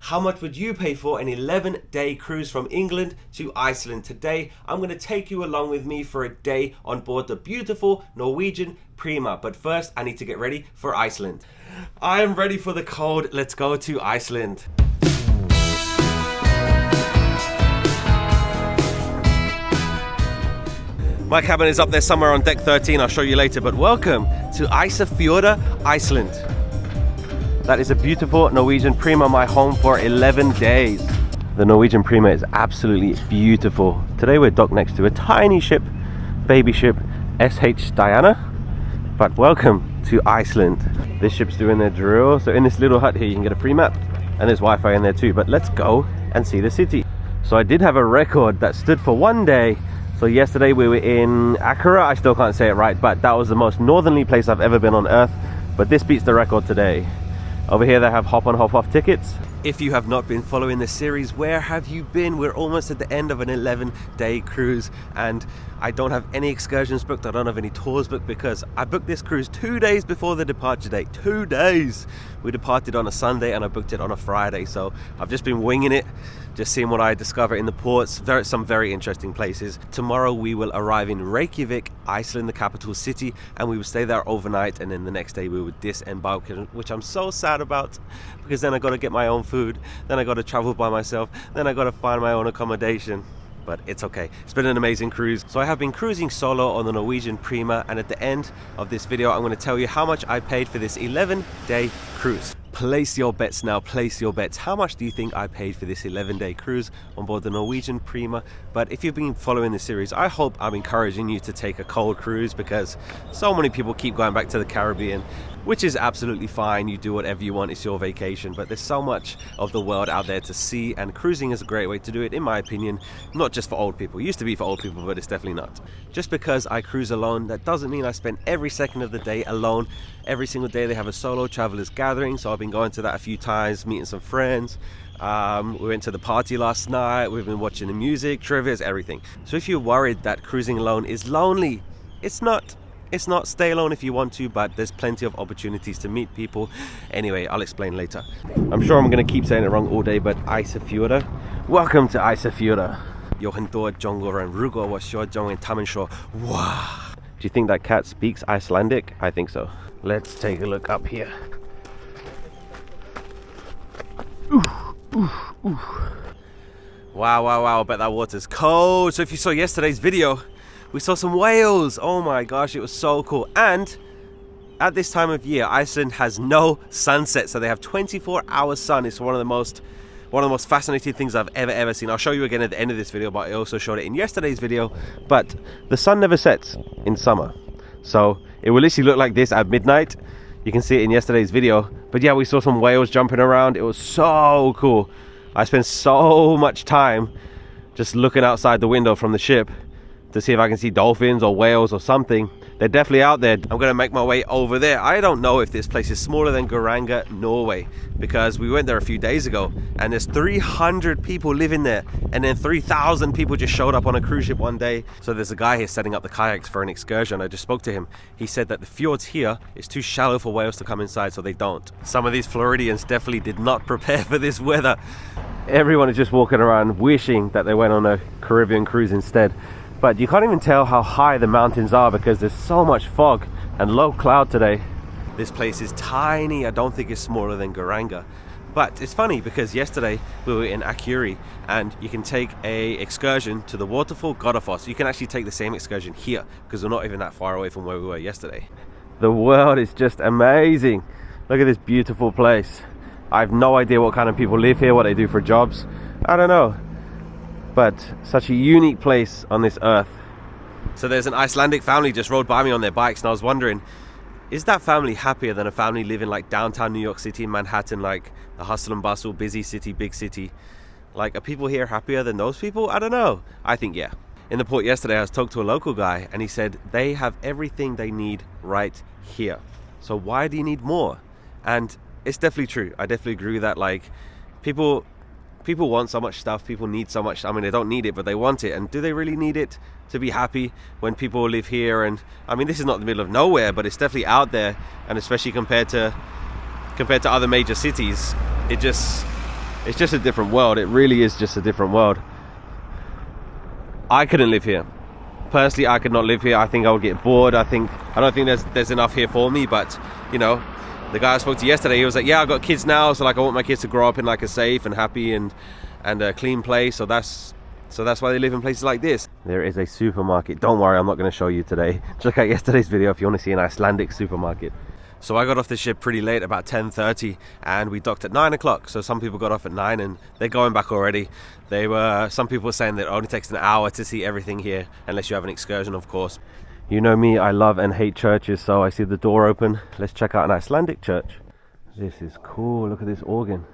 How much would you pay for an 11-day cruise from England to Iceland? Today, I'm going to take you along with me for a day on board the beautiful Norwegian Prima. But first, I need to get ready for Iceland. I am ready for the cold. Let's go to Iceland. My cabin is up there somewhere on deck 13. I'll show you later. But welcome to Isafjordur, Iceland. That is a beautiful Norwegian Prima, my home for 11 days. The Norwegian Prima is absolutely beautiful. Today we're docked next to a tiny ship, baby ship, SH Diana. But welcome to Iceland. This ship's doing their drill. So in this little hut here, you can get a free map, and there's Wi-Fi in there too. But let's go and see the city. So I did have a record that stood for one day. So yesterday we were in Akerø. I still can't say it right, but that was the most northerly place I've ever been on Earth. But this beats the record today. Over here they have hop on hop off tickets. If you have not been following this series, where have you been? We're almost at the end of an 11-day cruise and I don't have any excursions booked. I don't have any tours booked because I booked this cruise 2 days before the departure date. 2 days! We departed on a Sunday and I booked it on a Friday. So I've just been winging it, just seeing what I discover in the ports. Some very interesting places. Tomorrow we will arrive in Reykjavik, Iceland, the capital city, and we will stay there overnight, and then the next day we will disembark, which I'm so sad about because then I got to get my own food, then I got to travel by myself, then I got to find my own accommodation. But it's okay. It's been an amazing cruise. So I have been cruising solo on the Norwegian Prima, and at the end of this video I'm going to tell you how much I paid for this 11-day cruise. Place your bets now, place your bets. How much do you think I paid for this 11-day cruise on board the Norwegian Prima? But if you've been following the series, I hope I'm encouraging you to take a cold cruise because so many people keep going back to the Caribbean, which is absolutely fine. You do whatever you want, it's your vacation, but there's so much of the world out there to see, and cruising is a great way to do it, in my opinion. Not just for old people. It used to be for old people, but it's definitely not. Just because I cruise alone, that doesn't mean I spend every second of the day alone. Every single day they have a solo travelers gathering, so I've been going to that a few times, meeting some friends. We went to the party last night. We've been watching the music, trivias, everything. So if you're worried that cruising alone is lonely, it's not. It's not. Stay alone if you want to, but there's plenty of opportunities to meet people. Anyway, I'll explain later. I'm sure I'm going to keep saying it wrong all day, but Isafjordur. Welcome to Isafjordur. Johan Dor Jongor and Rugo was Shaw Jong and Tamenshaw. Wow. Do you think that cat speaks Icelandic? I think so. Let's take a look up here. Ooh, ooh, ooh. Wow, wow, wow. I bet that water's cold. So if you saw yesterday's video, we saw some whales. Oh my gosh, it was so cool. And at this time of year, Iceland has no sunset, so they have 24-hour sun. It's one of the most fascinating things I've ever seen. I'll show you again at the end of this video, but I also showed it in yesterday's video. But the sun never sets in summer, so it will literally look like this at midnight. You can see it in yesterday's video. But yeah, we saw some whales jumping around. It was so cool. I spent so much time just looking outside the window from the ship to see if I can see dolphins or whales or something. They're definitely out there. I'm gonna make my way over there. I don't know if this place is smaller than Geiranger, Norway, because we went there a few days ago and there's 300 people living there, and then 3,000 people just showed up on a cruise ship one day. So there's a guy here setting up the kayaks for an excursion. I just spoke to him. He said that the fjords here is too shallow for whales to come inside, so they don't. Some of these Floridians definitely did not prepare for this weather. Everyone is just walking around wishing that they went on a Caribbean cruise instead. But you can't even tell how high the mountains are because there's so much fog and low cloud today. This place is tiny. I don't think it's smaller than Geiranger. But it's funny because yesterday we were in Akureyri and you can take a excursion to the waterfall Godafoss. You can actually take the same excursion here because we're not even that far away from where we were yesterday. The world is just amazing. Look at this beautiful place. I have no idea what kind of people live here, what they do for jobs. I don't know. But such a unique place on this earth. So there's an Icelandic family just rode by me on their bikes, and I was wondering, is that family happier than a family living like downtown New York City, Manhattan, like the hustle and bustle, busy city, big city? Like, are people here happier than those people? I don't know. I think yeah. In the port yesterday, I was talking to a local guy and he said they have everything they need right here. So why do you need more? And it's definitely true. I definitely agree with that. Like, people want so much stuff, people need so much. I mean, they don't need it, but they want it. And do they really need it to be happy when people live here? And I mean, this is not the middle of nowhere, but it's definitely out there, and especially compared to other major cities, it just It's just a different world. It really is just a different world. I couldn't live here. Personally, I could not live here. I think I would get bored. I don't think there's enough here for me. But you know, the guy I spoke to yesterday, he was like, yeah, I got kids now, so like I want my kids to grow up in like a safe and happy and a clean place. So that's why they live in places like this. There is a supermarket. Don't worry, I'm not going to show you today. Check out yesterday's video if you want to see an Icelandic supermarket. So I got off the ship pretty late, about 10:30, and we docked at 9 o'clock. So some people got off at 9 and they're going back already. Some people were saying that it only takes an hour to see everything here, unless you have an excursion, of course. You know me, I love and hate churches, so I see the door open. Let's check out an Icelandic church. This is cool. Look at this organ.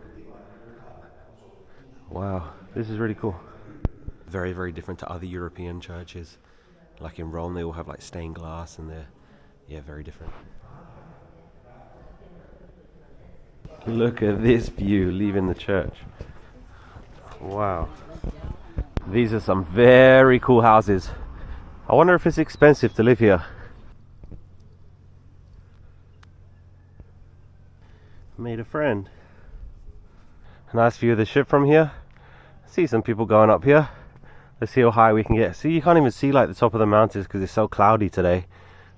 Wow, this is really cool. Very, very different to other European churches. Like in Rome, they all have like stained glass, and they're very different. Look at this view leaving the church. Wow. These are some very cool houses. I wonder if it's expensive to live here. Made a friend. A nice view of the ship from here. I see some people going up here. Let's see how high we can get. See, you can't even see like the top of the mountains because it's so cloudy today.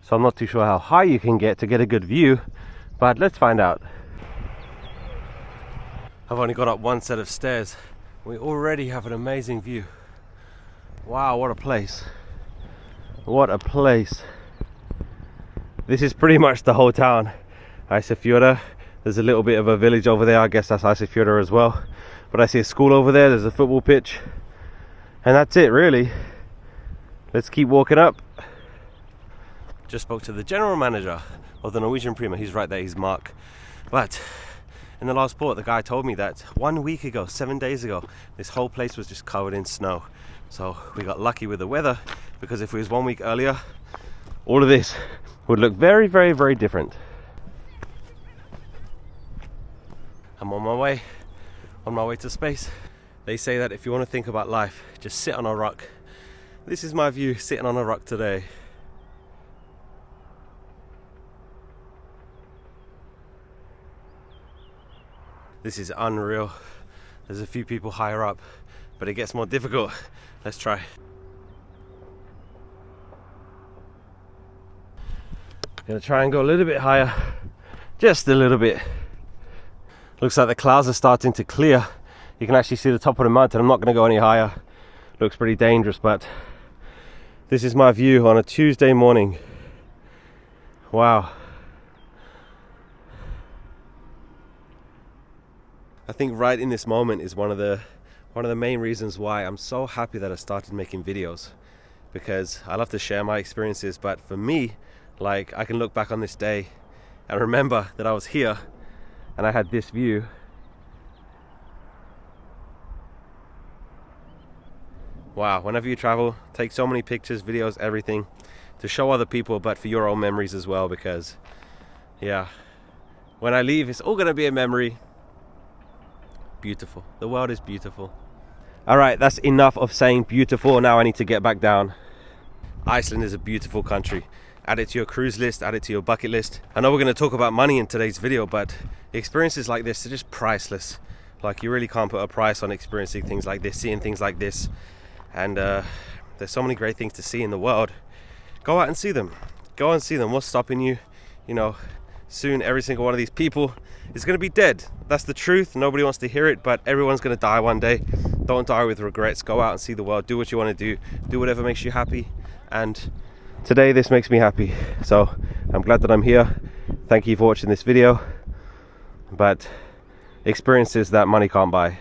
So I'm not too sure how high you can get to get a good view, but let's find out. I've only got up one set of stairs. We already have an amazing view. Wow, what a place. What a place. This is pretty much the whole town. Isafjordur. There's a little bit of a village over there. I guess that's Isafjordur as well. But I see a school over there. There's a football pitch. And that's it, really. Let's keep walking up. Just spoke to the general manager of the Norwegian Prima. He's right there, he's Mark. But in the last port, the guy told me that 1 week ago, 7 days ago, this whole place was just covered in snow. So we got lucky with the weather, because if it was 1 week earlier, all of this would look very, very, very different. I'm on my way to space. They say that if you want to think about life, just sit on a rock. This is my view, sitting on a rock today. This is unreal. There's a few people higher up, but it gets more difficult. Let's try. Gonna try and go a little bit higher, just a little bit. Looks like the clouds are starting to clear. You can actually see the top of the mountain. I'm not gonna go any higher. Looks pretty dangerous, but this is my view on a Tuesday morning. Wow. I think right in this moment is one of the main reasons why I'm so happy that I started making videos, because I love to share my experiences. But for me, like, I can look back on this day and remember that I was here and I had this view. Wow, whenever you travel, take so many pictures, videos, everything to show other people, but for your own memories as well, because yeah, when I leave, it's all gonna be a memory. Beautiful. The world is beautiful. All right, that's enough of saying beautiful. Now I need to get back down. Iceland is a beautiful country. Add it to your cruise list, add it to your bucket list. I know we're going to talk about money in today's video, but experiences like this are just priceless. Like, you really can't put a price on experiencing things like this, seeing things like this. And there's so many great things to see in the world. Go out and see them. Go and see them. What's stopping you? You know, soon every single one of these people is going to be dead. That's the truth. Nobody wants to hear it, but everyone's going to die one day. Don't die with regrets. Go out and see the world. Do what you want to do. Do whatever makes you happy. And today this makes me happy. So I'm glad that I'm here. Thank you for watching this video. But experiences that money can't buy.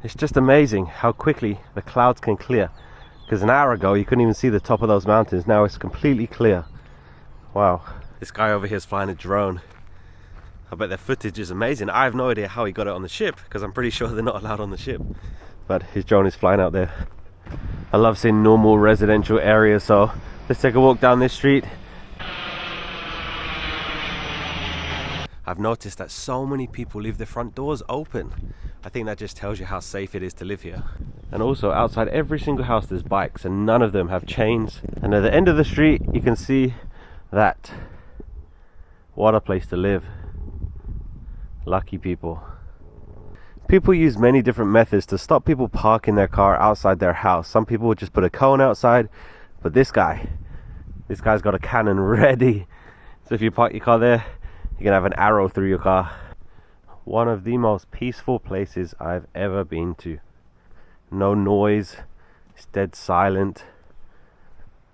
It's just amazing how quickly the clouds can clear. Because an hour ago you couldn't even see the top of those mountains. Now it's completely clear. Wow. This guy over here is flying a drone. I bet their footage is amazing. I have no idea how he got it on the ship, because I'm pretty sure they're not allowed on the ship. But his drone is flying out there. I love seeing normal residential areas, so let's take a walk down this street. I've noticed that so many people leave their front doors open. I think that just tells you how safe it is to live here. And also outside every single house there's bikes, and none of them have chains. And at the end of the street you can see that. What a place to live. Lucky people. People use many different methods to stop people parking their car outside their house. Some people would just put a cone outside, but this guy's got a cannon ready. So if you park your car there, you can have an arrow through your car. One of the most peaceful places I've ever been to. No noise, it's dead silent,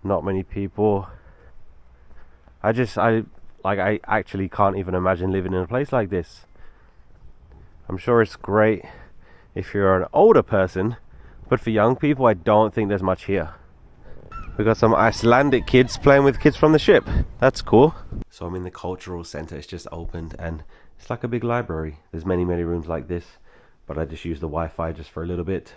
not many people. I actually can't even imagine living in a place like this. I'm sure it's great if you're an older person, but for young people, I don't think there's much here. We got some Icelandic kids playing with kids from the ship. That's cool. So I'm in the cultural center. It's just opened and it's like a big library. There's many rooms like this, but I just use the Wi-Fi just for a little bit.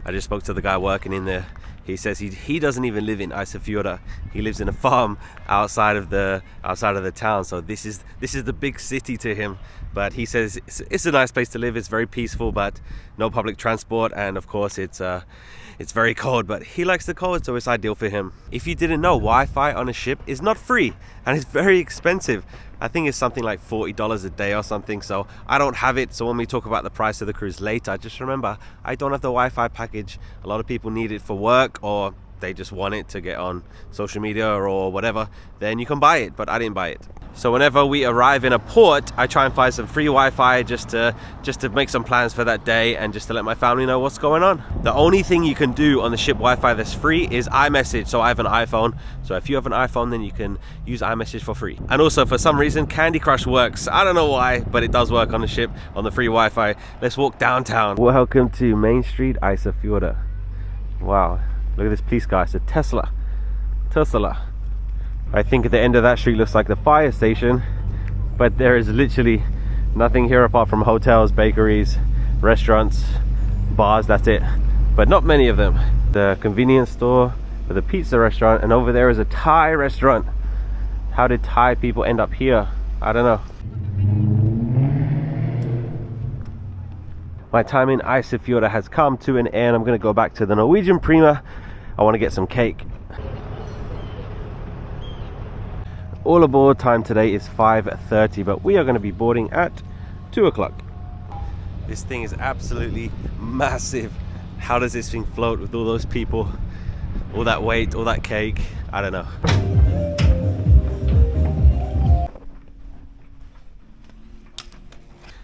I just spoke to the guy working in there. He says he doesn't even live in Isafjordur. He lives in a farm outside of the town. So this is the big city to him. But he says it's a nice place to live. It's very peaceful, but no public transport, and of course it's very cold. But he likes the cold, so it's ideal for him. If you didn't know, Wi-Fi on a ship is not free, and it's very expensive. I think it's something like $40 a day or something, so I don't have it. So when we talk about the price of the cruise later, just remember, I don't have the Wi-Fi package. A lot of people need it for work, or they just want it to get on social media or whatever. Then you can buy it, but I didn't buy it. So whenever we arrive in a port, I try and find some free Wi-Fi just to make some plans for that day and just to let my family know what's going on. The only thing you can do on the ship Wi-Fi that's free is iMessage. So I have an iPhone. So if you have an iPhone, then you can use iMessage for free. And also for some reason, Candy Crush works. I don't know why, but it does work on the ship on the free Wi-Fi. Let's walk downtown. Welcome to Main Street, Isafjordur. Wow, look at this police car. It's a Tesla. I think at the end of that street looks like the fire station, but there is literally nothing here apart from hotels, bakeries, restaurants, bars. That's it, but not many of them. The convenience store with a pizza restaurant, and over there is a Thai restaurant. How did Thai people end up here? I don't know. My time in Isafjordur has come to an end. I'm going to go back to the Norwegian Prima. I want to get some cake. All aboard time today is 5:30, but we are going to be boarding at 2 o'clock. This thing is absolutely massive. How does this thing float with all those people, all that weight, all that cake? I don't know.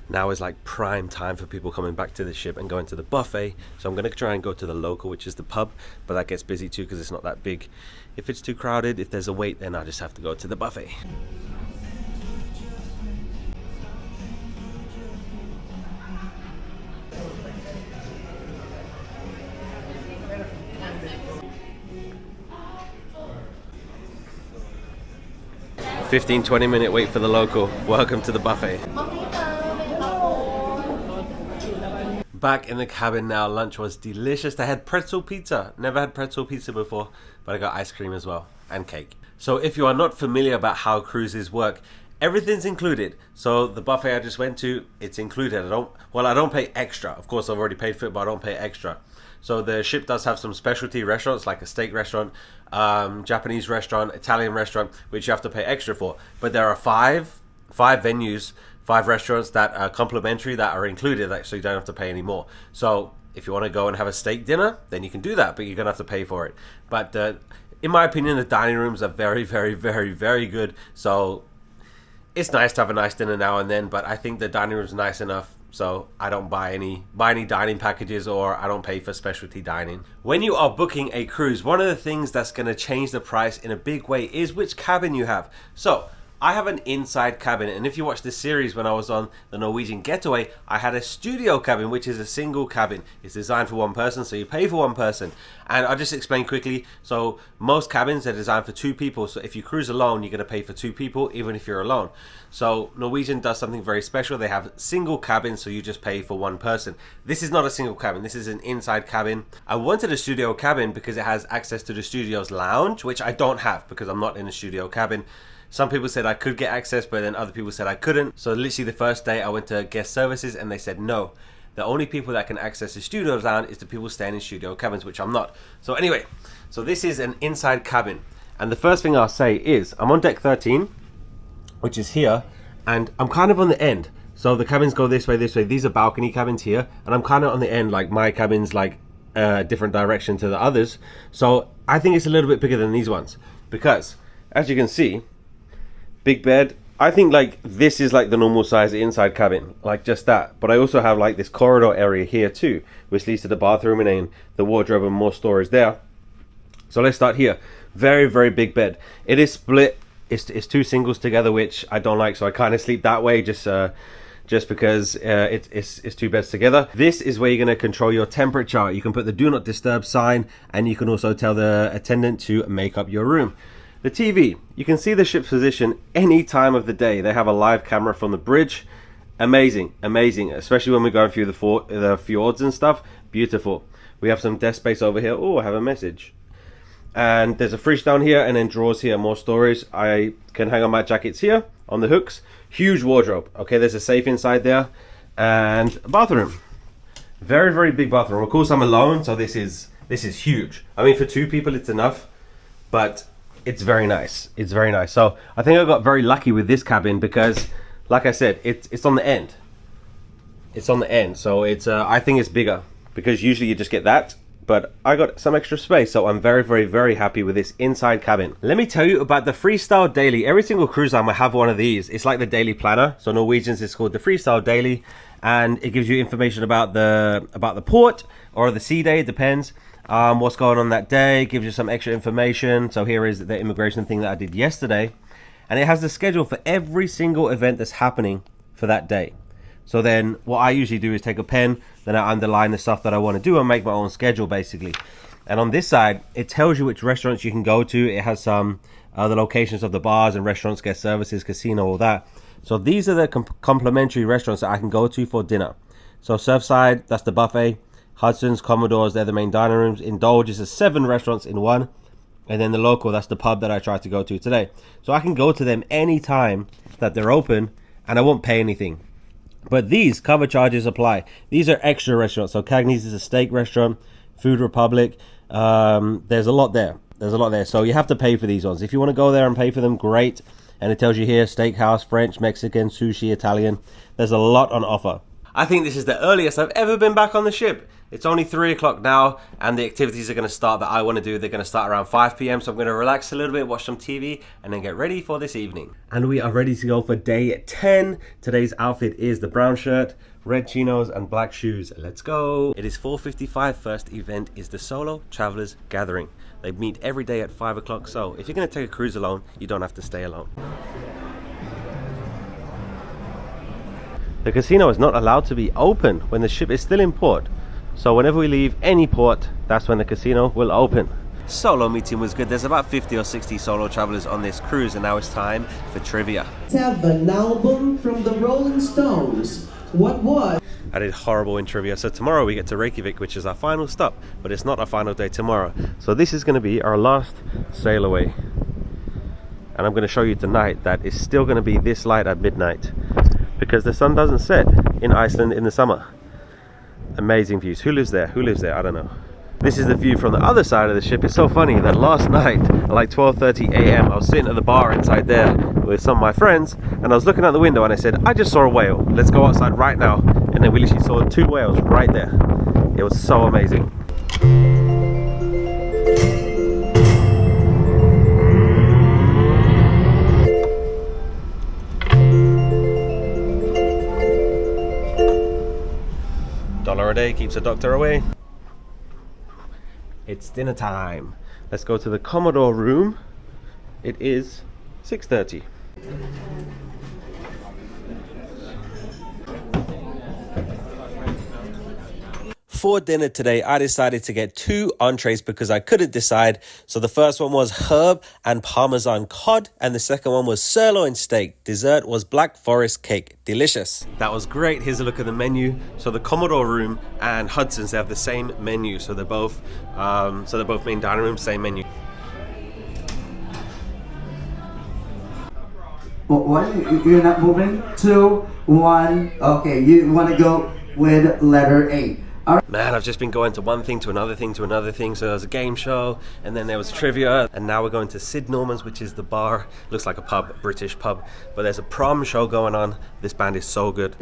Now is like prime time for people coming back to the ship and going to the buffet. So I'm going to try and go to the local, which is the pub, but that gets busy too because it's not that big. If it's too crowded, if there's a wait, then I just have to go to the buffet. $15-20 minute wait for the local. Welcome to the buffet. Back in the cabin now. Lunch was delicious. They had pretzel pizza. Never had pretzel pizza before, but I got ice cream as well and cake. So if you are not familiar about how cruises work, everything's included. So the buffet I just went to, it's included. I don't pay extra. Of course, I've already paid for it, but I don't pay extra. So the ship does have some specialty restaurants, like a steak restaurant, Japanese restaurant, Italian restaurant, which you have to pay extra for. But there are five venues, 5 restaurants that are complimentary, that are included, so you don't have to pay any more. So if you want to go and have a steak dinner, then you can do that, but you're going to have to pay for it. But in my opinion, the dining rooms are very, very, very, very good. So it's nice to have a nice dinner now and then, but I think the dining room's nice enough. So I don't buy any dining packages, or I don't pay for specialty dining. When you are booking a cruise, one of the things that's going to change the price in a big way is which cabin you have. So I have an inside cabin, and if you watch this series, when I was on the Norwegian Getaway, I had a studio cabin, which is a single cabin. It's designed for one person, so you pay for one person. And I'll just explain quickly. So most cabins are designed for 2 people, so if you cruise alone, you're going to pay for 2 people, even if you're alone. So Norwegian does something very special. They have single cabins, so you just pay for one person. This is not a single cabin. This is an inside cabin. I wanted a studio cabin because it has access to the studio's lounge, which I don't have because I'm not in a studio cabin. Some people said I could get access, but then other people said I couldn't. So literally the first day I went to guest services and they said no. The only people that can access the studio down is the people staying in studio cabins, which I'm not. So anyway, so this is an inside cabin. And the first thing I'll say is I'm on deck 13, which is here, and I'm kind of on the end. So the cabins go this way, this way. These are balcony cabins here, and I'm kind of on the end, like my cabin's like a different direction to the others. So I think it's a little bit bigger than these ones because, as you can see, big bed. I think like this is like the normal size inside cabin, like just that. But I also have like this corridor area here too, which leads to the bathroom and then the wardrobe and more storage there. So let's start here. Very, very big bed. It is split. It's two singles together, which I don't like. So I kind of sleep that way just because it's two beds together. This is where you're going to control your temperature. You can put the do not disturb sign, and you can also tell the attendant to make up your room. The TV, you can see the ship's position any time of the day. They have a live camera from the bridge. Amazing, amazing, especially when we're going through the fjords and stuff. Beautiful. We have some desk space over here. Oh, I have a message. And there's a fridge down here, and then drawers here, more storage. I can hang on my jackets here on the hooks. Huge wardrobe. Okay, there's a safe inside there, and a bathroom. Very, very big bathroom. Of course, I'm alone, so this is huge. I mean, for two people, it's enough, but it's very nice. It's very nice. So I think I got very lucky with this cabin because, like I said, it's on the end. It's on the end, so it's I think it's bigger because usually you just get that. But I got some extra space, so I'm very, very, very happy with this inside cabin. Let me tell you about the Freestyle Daily. Every single cruise line I have one of these. It's like the daily planner. So Norwegians, it's called the Freestyle Daily, and it gives you information about the port or the sea day. It depends what's going on that day. It gives you some extra information. So here is the immigration thing that I did yesterday, and it has the schedule for every single event that's happening for that day. So then what I usually do is take a pen, then I underline the stuff that I want to do and make my own schedule basically. And on this side, it tells you which restaurants you can go to. It has some the locations of the bars and restaurants, guest services, casino, all that. So these are the complimentary restaurants that I can go to for dinner. So Surfside, that's the buffet. Hudson's, Commodore's, they're the main dining rooms. Indulge is 7 restaurants in one. And then the local, that's the pub that I tried to go to today. So I can go to them anytime that they're open and I won't pay anything. But these cover charges apply. These are extra restaurants. So Cagney's is a steak restaurant, Food Republic. There's a lot there. There's a lot there. So you have to pay for these ones. If you want to go there and pay for them, great. And it tells you here, steakhouse, French, Mexican, sushi, Italian. There's a lot on offer. I think this is the earliest I've ever been back on the ship. It's only 3 o'clock now, and the activities are going to start that I want to do. They're going to start around 5 p.m. So I'm going to relax a little bit, watch some TV, and then get ready for this evening. And we are ready to go for day 10. Today's outfit is the brown shirt, red chinos, and black shoes. Let's go. It is 4:55. First event is the Solo Travelers Gathering. They meet every day at 5 o'clock. So if you're going to take a cruise alone, you don't have to stay alone. The casino is not allowed to be open when the ship is still in port. So whenever we leave any port, that's when the casino will open. Solo meeting was good. There's about 50 or 60 solo travelers on this cruise, and now it's time for trivia. 7 album from the Rolling Stones. What was? I did horrible in trivia. So tomorrow we get to Reykjavik, which is our final stop, but it's not our final day tomorrow. So this is going to be our last sail away. And I'm going to show you tonight that it's still going to be this light at midnight because the sun doesn't set in Iceland in the summer. Amazing views. Who lives there? Who lives there? I don't know. This is the view from the other side of the ship. It's so funny that last night at like 12:30 a.m. I was sitting at the bar inside there with some of my friends, and I was looking out the window and I said, I just saw a whale. Let's go outside right now. And then we literally saw 2 whales right there. It was so amazing. $1 a day keeps a doctor away. It's dinner time. Let's go to the Commodore room. It is 6:30. For dinner today, I decided to get 2 entrees because I couldn't decide. So the first one was herb and parmesan cod, and the second one was sirloin steak. Dessert was black forest cake. Delicious. That was great. Here's a look at the menu. So the Commodore room and Hudson's, they have the same menu. So they're both main dining rooms, same menu. What? You're not moving? 2, 1. Okay, you want to go with letter A. Man, I've just been going to one thing to another thing to another thing. So there was a game show, and then there was trivia, and now we're going to Sid Norman's, which is the bar. Looks like a pub, British pub, but there's a prom show going on. This band is so good.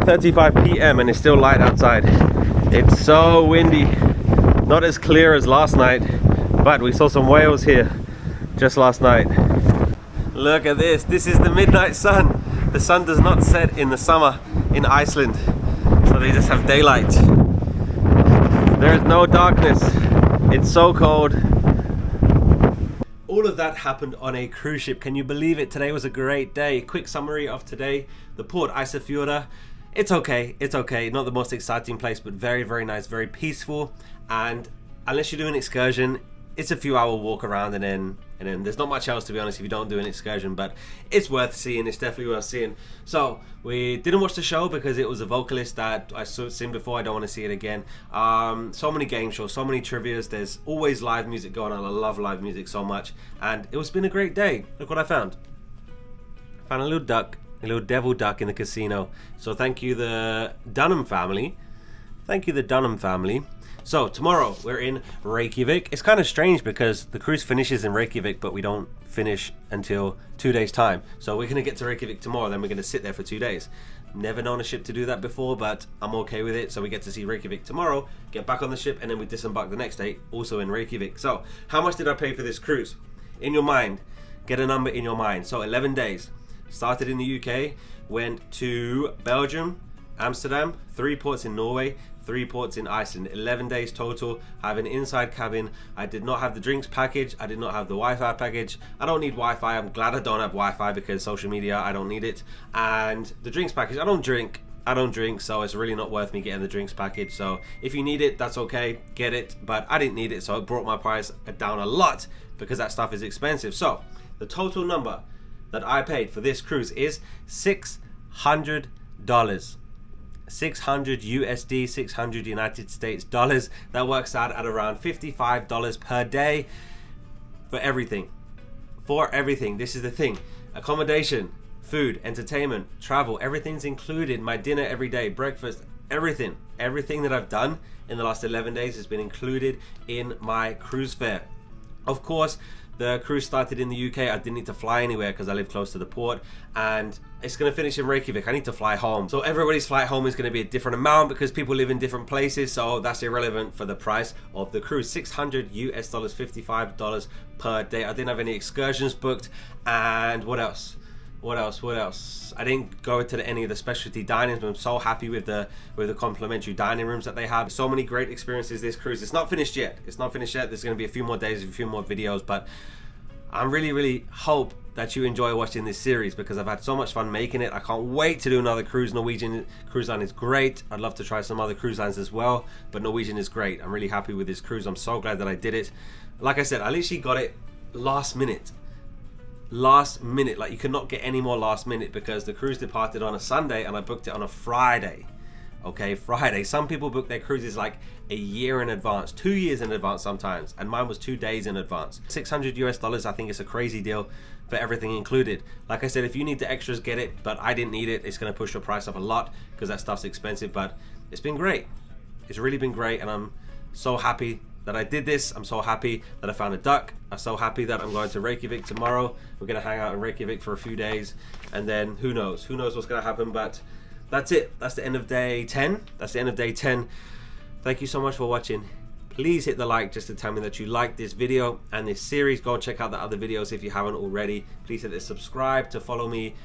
.35 p.m. and it's still light outside. It's so windy, not as clear as last night, but we saw some whales here just last night. Look at this. This is the midnight sun. The sun does not set in the summer in Iceland, so they just have daylight. There is no darkness. It's so cold. All of that happened on a cruise ship. Can you believe it? Today was a great day. Quick summary of today. The port, Isafjordur. It's okay, it's okay. Not the most exciting place, but very, very nice, very peaceful. And unless you do an excursion, it's a few hour walk around, and then there's not much else, to be honest, if you don't do an excursion, but it's worth seeing. It's definitely worth seeing. So we didn't watch the show because it was a vocalist that I seen before. I don't want to see it again. So many game shows, so many trivias. There's always live music going on. I love live music so much, and it's been a great day. Look what I found. I found a little duck, a little devil duck in the casino. So thank you, the Dunham family. Thank you, the Dunham family. So tomorrow we're in Reykjavik. It's kind of strange because the cruise finishes in Reykjavik, but we don't finish until 2 days time. So we're gonna get to Reykjavik tomorrow, then we're gonna sit there for 2 days. Never known a ship to do that before, but I'm okay with it. So we get to see Reykjavik tomorrow, get back on the ship, and then we disembark the next day, also in Reykjavik. So how much did I pay for this cruise? In your mind, get a number in your mind. So 11 days. Started in the UK, went to Belgium, Amsterdam, 3 ports in Norway, 3 ports in Iceland. 11 days total. I have an inside cabin. I did not have the drinks package. I did not have the Wi-Fi package. I don't need Wi-Fi. I'm glad I don't have Wi-Fi because social media, I don't need it. And the drinks package, I don't drink, so it's really not worth me getting the drinks package. So if you need it, that's okay, get it. But I didn't need it, so it brought my price down a lot because that stuff is expensive. So the total number that I paid for this cruise is $600. 600 USD, 600 United States dollars. That works out at around $55 per day for everything. For everything. This is the thing. Accommodation, food, entertainment, travel, everything's included. My dinner every day, breakfast, everything. Everything that I've done in the last 11 days has been included in my cruise fare. Of course, the cruise started in the UK. I didn't need to fly anywhere because I live close to the port, and it's going to finish in Reykjavik. I need to fly home. So everybody's flight home is going to be a different amount because people live in different places, so that's irrelevant for the price of the cruise. 600 US dollars, $55 per day. I didn't have any excursions booked, and what else? What else? I didn't go to any of the specialty dining rooms. I'm so happy with the complimentary dining rooms that they have. So many great experiences this cruise. It's not finished yet. There's going to be a few more days, a few more videos, but I really hope that you enjoy watching this series because I've had so much fun making it. I can't wait to do another cruise. Norwegian cruise line is great. I'd love to try some other cruise lines as well, but Norwegian is great. I'm really happy with this cruise. I'm so glad that I did it. Like I said, I literally got it last minute. Like, you cannot get any more last minute because the cruise departed on a Sunday and I booked it on a Friday. Okay, Friday. Some people book their cruises like a year in advance, 2 years in advance sometimes, and mine was 2 days in advance. 600 US dollars, I think it's a crazy deal for everything included. Like I said, if you need the extras, get it, but I didn't need it. It's going to push your price up a lot because that stuff's expensive, but it's been great. It's really been great, and I'm so happy that I did this. I'm so happy that I found a duck. I'm so happy that I'm going to Reykjavik tomorrow. We're going to hang out in Reykjavik for a few days, and then who knows what's going to happen, but that's it. That's the end of day 10. Thank you so much for watching. please hit the like just to tell me that you like this video and this series. Go and check out the other videos if you haven't already. Please hit the subscribe to follow me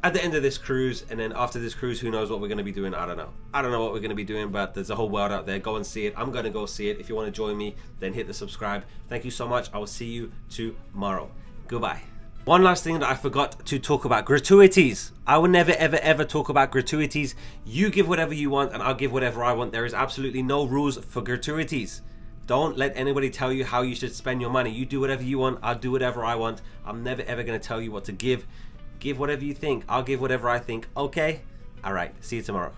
at the end of this cruise, and then after this cruise, who knows what we're going to be doing. I don't know what we're going to be doing, but there's a whole world out there. Go and see it. I'm going to go see it. If you want to join me, then hit the subscribe. Thank you so much. I will see you tomorrow. Goodbye. One last thing that I forgot to talk about: gratuities. I will never ever talk about gratuities. You give whatever you want and I'll give whatever I want. There is absolutely no rules for gratuities. Don't let anybody tell you how you should spend your money. You do whatever you want, I'll do whatever I want. I'm never ever going to tell you what to give. Give whatever you think. I'll give whatever I think. Okay? All right. See you tomorrow.